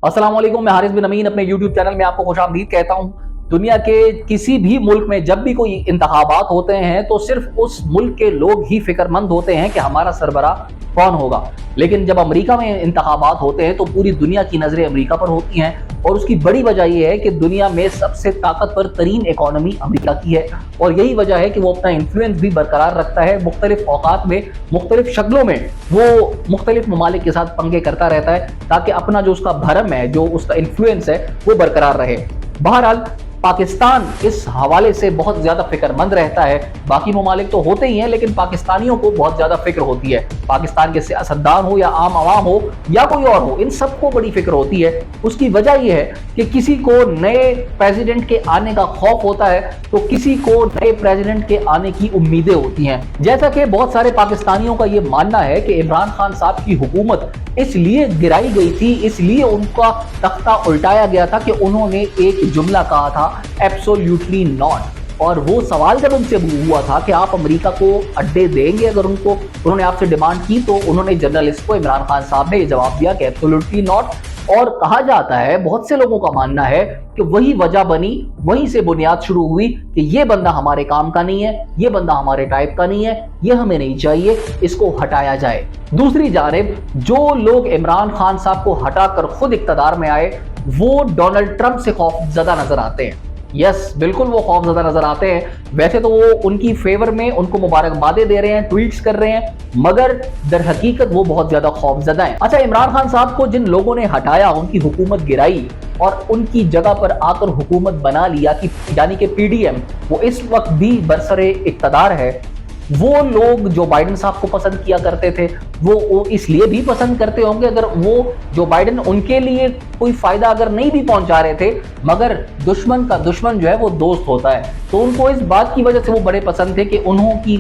अस्सलाम वालेकुम, मैं हारिस बिन अमीन अपने YouTube चैनल में आपको खुशामदीद कहता हूं। दुनिया के किसी भी मुल्क में जब भी कोई इंतखाबात होते हैं तो सिर्फ उस मुल्क के लोग ही फिक्रमंद होते हैं कि हमारा सरबराह कौन होगा। लेकिन जब अमेरिका में इंतखाबात होते हैं तो पूरी दुनिया की नजरें अमेरिका पर होती हैं और उसकी बड़ी वजह यह है कि दुनिया में सबसे ताकतवर तरीन इकोनॉमी अमेरिका की है और यही वजह है कि वो अपना इन्फ्लुएंस भी बरकरार रखता है। मुख्तलिफ औकात में मुख्तलिफ शक्लों में वो मुख्तलिफ ममालिक के साथ पंगे करता रहता है ताकि अपना जो उसका भरम है, जो उसका इन्फ्लुएंस है, वो बरकरार रहे। बहरहाल पाकिस्तान इस हवाले से बहुत ज्यादा फिक्रमंद रहता है। बाकी ममालिक तो होते ही हैं लेकिन पाकिस्तानियों को बहुत ज्यादा फिक्र होती है। पाकिस्तान के सियासतदान हो या आम आवाम हो या कोई और हो, इन सबको बड़ी फिक्र होती है। उसकी वजह यह है कि किसी को नए प्रेसिडेंट के आने का खौफ होता है तो किसी को नए प्रेसिडेंट के आने की उम्मीदें होती हैं। जैसा कि बहुत सारे पाकिस्तानियों का यह मानना है कि इमरान खान साहब की हुकूमत इसलिए गिराई गई थी, इसलिए उनका तख्ता उल्टाया गया था कि उन्होंने एक जुमला कहा था, एब्सोल्युटली नॉट। और वो सवाल जब उनसे हुआ था कि आप अमेरिका को अड्डे देंगे अगर उन्होंने आपसे डिमांड की, तो उन्होंने जर्नलिस्ट को, इमरान खान साहब ने, ये जवाब दिया कि एब्सोल्युटली नॉट। और कहा जाता है, बहुत से लोगों का मानना है कि वही वजह बनी, वहीं से बुनियाद शुरू हुई कि ये बंदा हमारे काम का नहीं है, ये बंदा हमारे टाइप का नहीं है, ये हमें नहीं चाहिए, इसको हटाया जाए। दूसरी जानिब जो लोग इमरान खान साहब को हटाकर खुद इक्तदार में आए वो डोनाल्ड ट्रंप से खौफजदा नजर आते हैं। यस, बिल्कुल वो खौफजदा नजर आते हैं। वैसे तो वो उनकी फेवर में उनको मुबारकबादें दे रहे हैं, ट्वीट्स कर रहे हैं, मगर दर हकीकत वो बहुत ज्यादा खौफजदा हैं। अच्छा, इमरान खान साहब को जिन लोगों ने हटाया, उनकी हुकूमत गिराई और उनकी जगह पर आकर हुकूमत बना लिया कि यानी कि पीडीएम, वो इस वक्त भी बरसरे इक्तदार है। वो लोग जो बाइडेन साहब को पसंद किया करते थे वो इसलिए भी पसंद करते होंगे अगर वो जो बाइडेन उनके लिए कोई फायदा अगर नहीं भी पहुंचा रहे थे, मगर दुश्मन का दुश्मन जो है वो दोस्त होता है, तो उनको इस बात की वजह से वो बड़े पसंद थे कि उनकी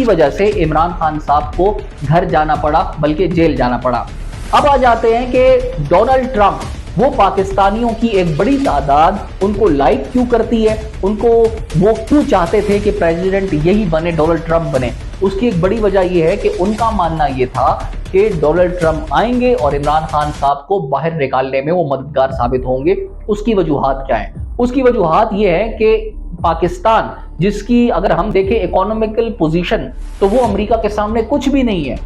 वजह से इमरान खान साहब को घर जाना पड़ा, बल्कि जेल जाना पड़ा। अब आ जाते हैं कि डोनाल्ड ट्रंप, वो पाकिस्तानियों की एक बड़ी तादाद उनको लाइक क्यों करती है, उनको वो क्यों चाहते थे कि प्रेसिडेंट यही बने, डोनाल्ड ट्रंप बने। उसकी एक बड़ी वजह यह है कि उनका मानना यह था कि डोनाल्ड ट्रंप आएंगे और इमरान खान साहब को बाहर निकालने में वो मददगार साबित होंगे। उसकी वजूहात क्या है? उसकी वजूहात यह है कि पाकिस्तान, जिसकी अगर हम देखें इकोनॉमिकल पोजीशन, तो वो अमेरिका के सामने कुछ भी नहीं है,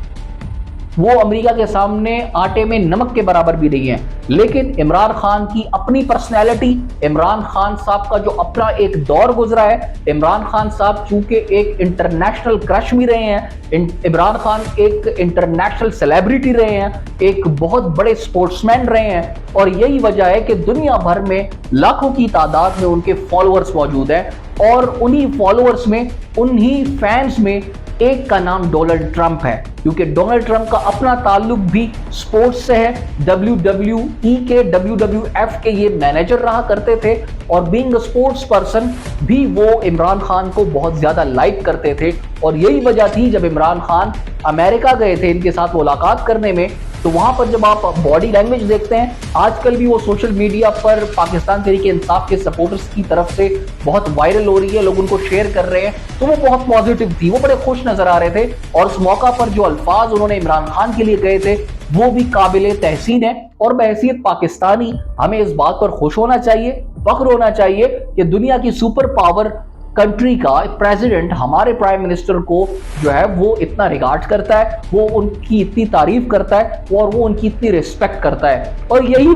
वो अमेरिका के सामने आटे में नमक के बराबर भी नहीं है। लेकिन इमरान खान की अपनी पर्सनैलिटी, इमरान खान साहब का जो अपना एक दौर गुजरा है, इमरान खान साहब चूंकि एक इंटरनेशनल क्रश भी रहे हैं, इमरान खान एक इंटरनेशनल सेलिब्रिटी रहे हैं, एक बहुत बड़े स्पोर्ट्समैन रहे हैं, और यही वजह है कि दुनिया भर में लाखों की तादाद में उनके फॉलोअर्स मौजूद हैं और उन्हीं फॉलोअर्स में, उन्हीं फैंस में एक का नाम डोनाल्ड ट्रंप है, क्योंकि डोनाल्ड ट्रंप का अपना ताल्लुक भी स्पोर्ट्स से है। WWE के, WWF के ये मैनेजर रहा करते थे और बीइंग अ स्पोर्ट्स पर्सन भी वो इमरान खान को बहुत ज्यादा लाइक करते थे। और यही वजह थी जब इमरान खान अमेरिका गए थे इनके साथ मुलाकात करने में, तो वहां पर जब आप बॉडी लैंग्वेज देखते हैं, आजकल भी वो सोशल मीडिया पर पाकिस्तान तहरीके इंसाफ के सपोर्टर्स की तरफ से बहुत वायरल हो रही है, लोग उनको शेयर कर रहे हैं, तो वो बहुत पॉजिटिव थी, वो बड़े खुश नजर आ रहे थे। और उस मौका पर जो अल्फाज उन्होंने इमरान खान के लिए कहे थे वो भी काबिले तहसीन है। और बहैसियत पाकिस्तानी हमें इस बात पर खुश होना चाहिए, फख्र होना चाहिए कि दुनिया की सुपर पावर कंट्री का प्रेसिडेंट हमारे प्राइम मिनिस्टर को जो है वो इतना रिगार्ड करता है, वो उनकी इतनी तारीफ करता है और वो उनकी इतनी रिस्पेक्ट करता है। और यही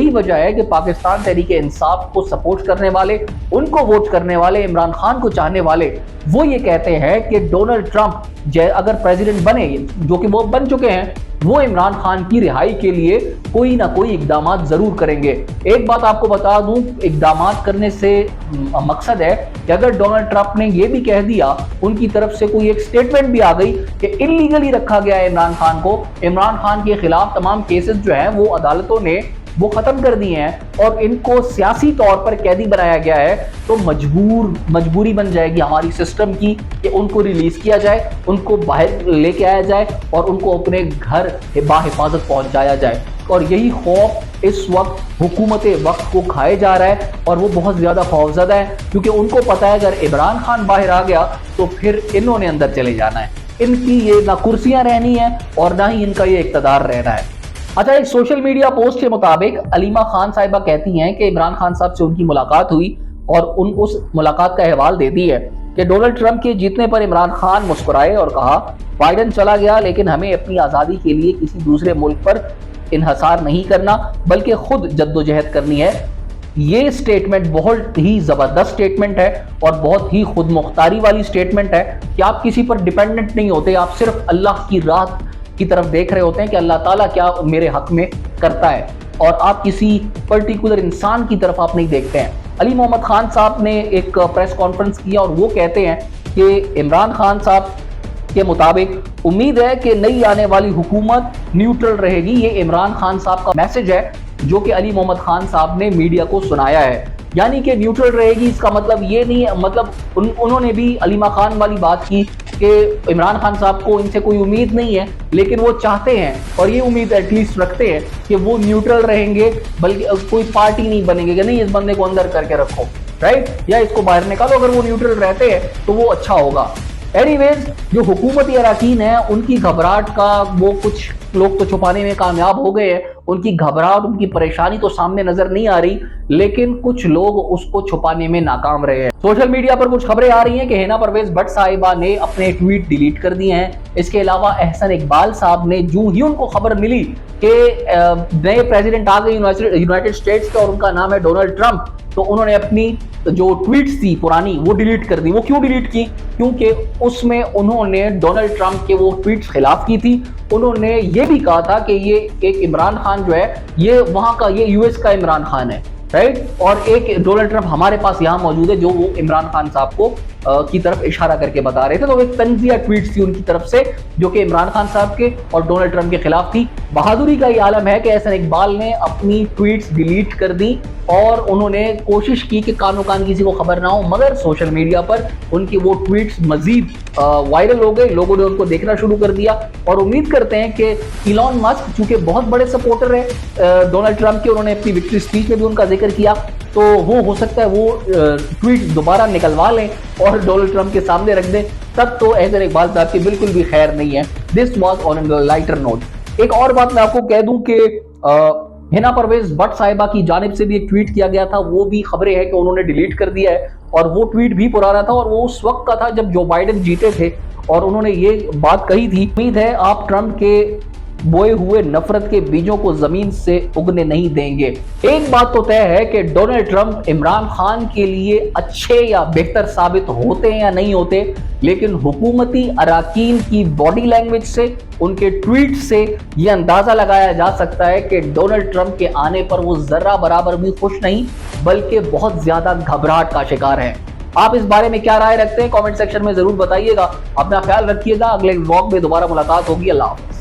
वजह है कि पाकिस्तान तहरीके इंसाफ को सपोर्ट करने वाले, उनको वोट करने वाले, इमरान खान को चाहने वाले, वो ये कहते हैं कि डोनाल्ड ट्रंप अगर प्रेसिडेंट बने, जो कि वो बन चुके हैं, वो इमरान खान की रिहाई के लिए कोई ना कोई इकदाम जरूर करेंगे। एक बात आपको बता दूं, इकदाम करने से मकसद है कि अगर डोनाल्ड ट्रंप ने यह भी कह दिया, उनकी तरफ से कोई एक स्टेटमेंट भी आ गई कि इलीगली रखा गया है इमरान खान को, इमरान खान के खिलाफ तमाम केसेस जो हैं वो अदालतों ने वो खत्म कर दिए हैं और इनको सियासी तौर पर कैदी बनाया गया है, तो मजबूरी बन जाएगी हमारी सिस्टम की कि उनको रिलीज किया जाए, उनको बाहर लेके आया जाए और उनको अपने घर बाहिफाजत पहुंचाया जाए। और यही खौफ इस वक्त हुकूमत वक्त को खाए जा रहा है और वो बहुत ज्यादा खौफजदा है, क्योंकि उनको पता है अगर इमरान खान बाहर आ गया तो फिर इन्होंने अंदर चले जाना है, इनकी ये ना कुर्सियां रहनी है और ना ही इनका ये इक्तदार रहना है। अच्छा, एक सोशल मीडिया पोस्ट के मुताबिक अलीमा खान साहिबा कहती हैं कि इमरान खान साहब से उनकी मुलाकात हुई और उस मुलाकात का अहवाल देती है कि डोनाल्ड ट्रंप के जीतने पर इमरान खान मुस्कुराए और कहा, बाइडेन चला गया लेकिन हमें अपनी आज़ादी के लिए किसी दूसरे मुल्क पर इन्हसार नहीं करना बल्कि खुद जद्दोजहद करनी है। ये स्टेटमेंट बहुत ही ज़बरदस्त स्टेटमेंट है और बहुत ही खुद मुख्तारी वाली स्टेटमेंट है कि आप किसी पर डिपेंडेंट नहीं होते, आप सिर्फ अल्लाह की राह की तरफ देख रहे होते हैं कि अल्लाह ताला क्या मेरे हक में करता है और आप किसी पर्टिकुलर इंसान की तरफ आप नहीं देखते हैं। अली मोहम्मद खान साहब ने एक प्रेस कॉन्फ्रेंस किया और वो कहते हैं कि इमरान खान साहब के मुताबिक उम्मीद है कि नई आने वाली हुकूमत न्यूट्रल रहेगी। ये इमरान खान साहब का मैसेज है जो कि अली मोहम्मद खान साहब ने मीडिया को सुनाया है, यानी कि न्यूट्रल रहेगी। इसका मतलब ये नहीं है, मतलब उन्होंने भी अलीमा खान वाली बात की कि इमरान खान साहब को इनसे कोई उम्मीद नहीं है, लेकिन वो चाहते हैं और ये उम्मीद एटलीस्ट रखते हैं कि वो न्यूट्रल रहेंगे, बल्कि कोई पार्टी नहीं बनेंगे कि नहीं इस बंदे को अंदर करके रखो, राइट, या इसको बाहर निकालो। अगर वो न्यूट्रल रहते हैं तो वो अच्छा होगा। एनीवेज, जो हुकूमती अराकीन है उनकी घबराहट का वो कुछ लोग तो छुपाने में कामयाब हो गए हैं, उनकी घबराहट, उनकी परेशानी तो सामने नजर नहीं आ रही, लेकिन कुछ लोग उसको छुपाने में नाकाम रहे हैं। सोशल मीडिया पर कुछ खबरें आ रही हैं कि हिना परवेज भट्ट साहिबा ने अपने ट्वीट डिलीट कर दिए हैं। इसके अलावा एहसन इकबाल साहब ने जो ही उनको खबर मिली कि नए प्रेसिडेंट आ गए यूनाइटेड स्टेट्स के और उनका नाम है डोनाल्ड ट्रंप, तो उन्होंने अपनी जो ट्वीट्स थी पुरानी वो डिलीट कर दी। वो क्यों डिलीट की? क्योंकि उसमें उन्होंने डोनाल्ड ट्रंप के वो ट्वीट्स खिलाफ की थी। उन्होंने ये भी कहा था कि ये एक इमरान खान जो है ये वहां का, ये यूएस का इमरान खान है, राइट, और एक डोनाल्ड ट्रंप हमारे पास यहाँ मौजूद है जो वो इमरान खान साहब को की तरफ इशारा करके बता रहे थे। तो एक तंजिया ट्वीट थी उनकी तरफ से जो कि इमरान खान साहब के और डोनाल्ड ट्रंप के खिलाफ थी। बहादुरी का ये आलम है कि एहसन इकबाल ने अपनी ट्वीट्स डिलीट कर दी और उन्होंने कोशिश की कि कानो कान किसी को खबर ना हो, मगर सोशल मीडिया पर उनकी वो ट्वीट्स मजीद वायरल हो गए, लोगों ने उनको देखना शुरू कर दिया और उम्मीद करते हैं कि इलॉन मस्क चूंकि बहुत बड़े सपोर्टर है डोनाल्ड ट्रंप के, उन्होंने अपनी विक्ट्री स्पीच में भी उनका जिक्र किया, तो वो हो सकता है वो ट्वीट दोबारा निकलवा लें और डोनाल्ड ट्रंप के सामने रख दें, तब तो एहसन इकबाल साहब की बिल्कुल भी खैर नहीं है। This was on a lighter note. एक और बात मैं आपको कह दूं कि हिना परवेज भट्ट साहिबा की जानिब से भी एक ट्वीट किया गया था, वो भी खबरें हैं कि उन्होंने डिलीट कर दिया है और वो ट्वीट भी पुराना था और वो उस वक्त का था जब जो बाइडेन जीते थे और उन्होंने ये बात कही थी, उम्मीद है आप ट्रंप के बोए हुए नफरत के बीजों को जमीन से उगने नहीं देंगे। एक बात तो तय है कि डोनाल्ड ट्रंप इमरान खान के लिए अच्छे या बेहतर साबित होते हैं या नहीं होते, लेकिन हुकूमती अराकीन की बॉडी लैंग्वेज से, उनके ट्वीट से यह अंदाजा लगाया जा सकता है कि डोनाल्ड ट्रंप के आने पर वो जर्रा बराबर भी खुश नहीं बल्कि बहुत ज्यादा घबराहट का शिकार है। आप इस बारे में क्या राय रखते हैं कमेंट सेक्शन में जरूर बताइएगा। अपना ख्याल रखिएगा। अगले व्लॉग में दोबारा मुलाकात होगी। अल्लाह हाफ़िज़।